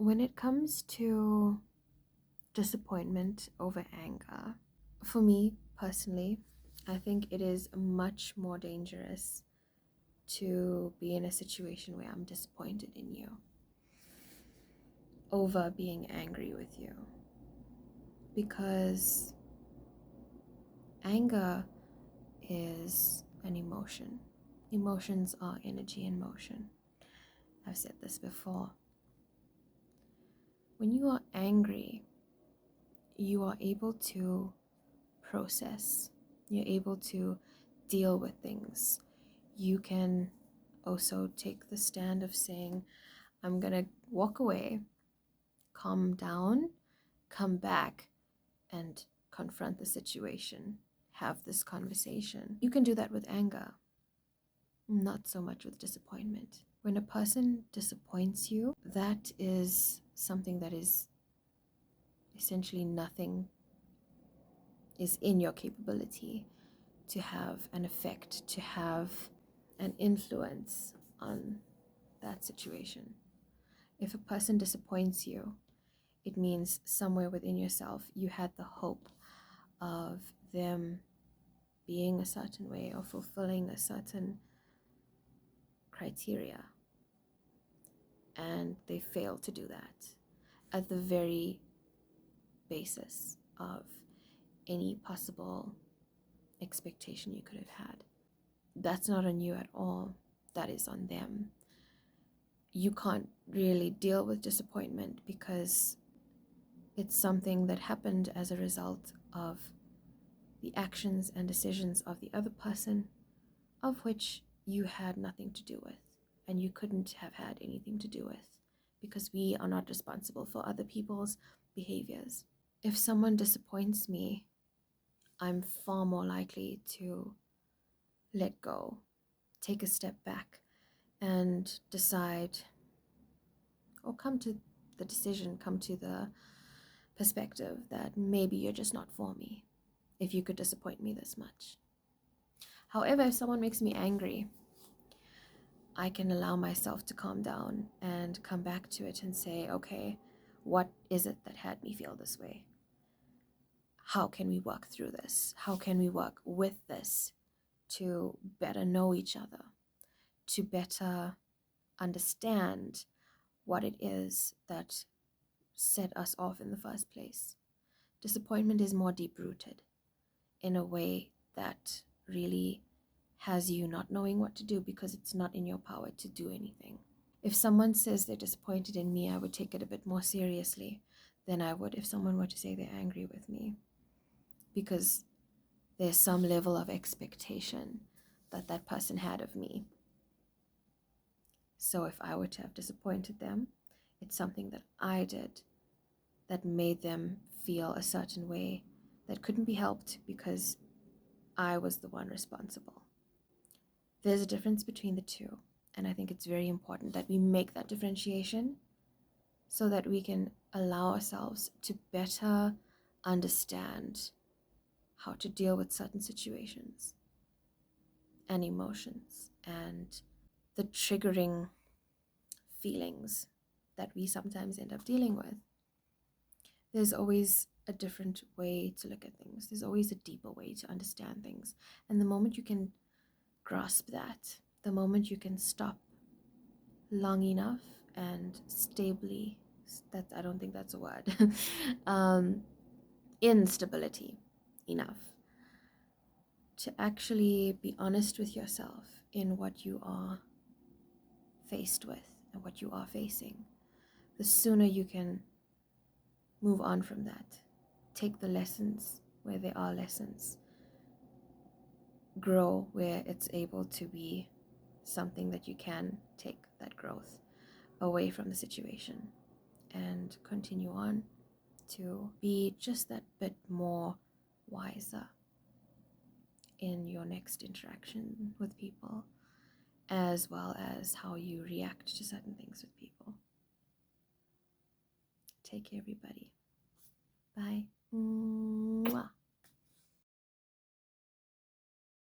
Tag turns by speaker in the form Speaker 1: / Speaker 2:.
Speaker 1: When it comes to disappointment over anger, for me personally, I think it is much more dangerous to be in a situation where I'm disappointed in you over being angry with you, because anger is an emotion. Emotions are energy in motion. I've said this before. When you are angry, you are able to process, you're able to deal with things. You can also take the stand of saying, I'm gonna walk away, calm down, come back, and confront the situation, have this conversation. You can do that with anger, not so much with disappointment. When a person disappoints you, that is something that is essentially nothing is in your capability to have an effect, to have an influence on that situation. If a person disappoints you, it means somewhere within yourself you had the hope of them being a certain way or fulfilling a certain criteria, and they fail to do that at the very basis of any possible expectation you could have had. That's not on you at all. That is on them. You can't really deal with disappointment because it's something that happened as a result of the actions and decisions of the other person, of which you had nothing to do with, and you couldn't have had anything to do with, because we are not responsible for other people's behaviors. If someone disappoints me, I'm far more likely to let go, take a step back, and decide, or come to the decision, come to the perspective that maybe you're just not for me if you could disappoint me this much. However, if someone makes me angry, I can allow myself to calm down and come back to it and say, okay, what is it that had me feel this way? How can we work through this? How can we work with this to better know each other, to better understand what it is that set us off in the first place? Disappointment is more deep-rooted in a way that really has you not knowing what to do because it's not in your power to do anything. If someone says they're disappointed in me, I would take it a bit more seriously than I would if someone were to say they're angry with me, because there's some level of expectation that that person had of me. So if I were to have disappointed them, it's something that I did that made them feel a certain way that couldn't be helped because I was the one responsible. There's a difference between the two, and I think it's very important that we make that differentiation so that we can allow ourselves to better understand how to deal with certain situations and emotions and the triggering feelings that we sometimes end up dealing with. There's always a different way to look at things. There's always a deeper way to understand things. And the moment you can grasp that, the moment you can stop long enough and stably, that I don't think that's a word, instability enough to actually be honest with yourself in what you are faced with and what you are facing, the sooner you can move on from that. Take the lessons where there are lessons. Grow where it's able to be something that you can take that growth away from the situation and continue on to be just that bit more wiser in your next interaction with people, as well as how you react to certain things with people. Take care, everybody. Bye. Mwah.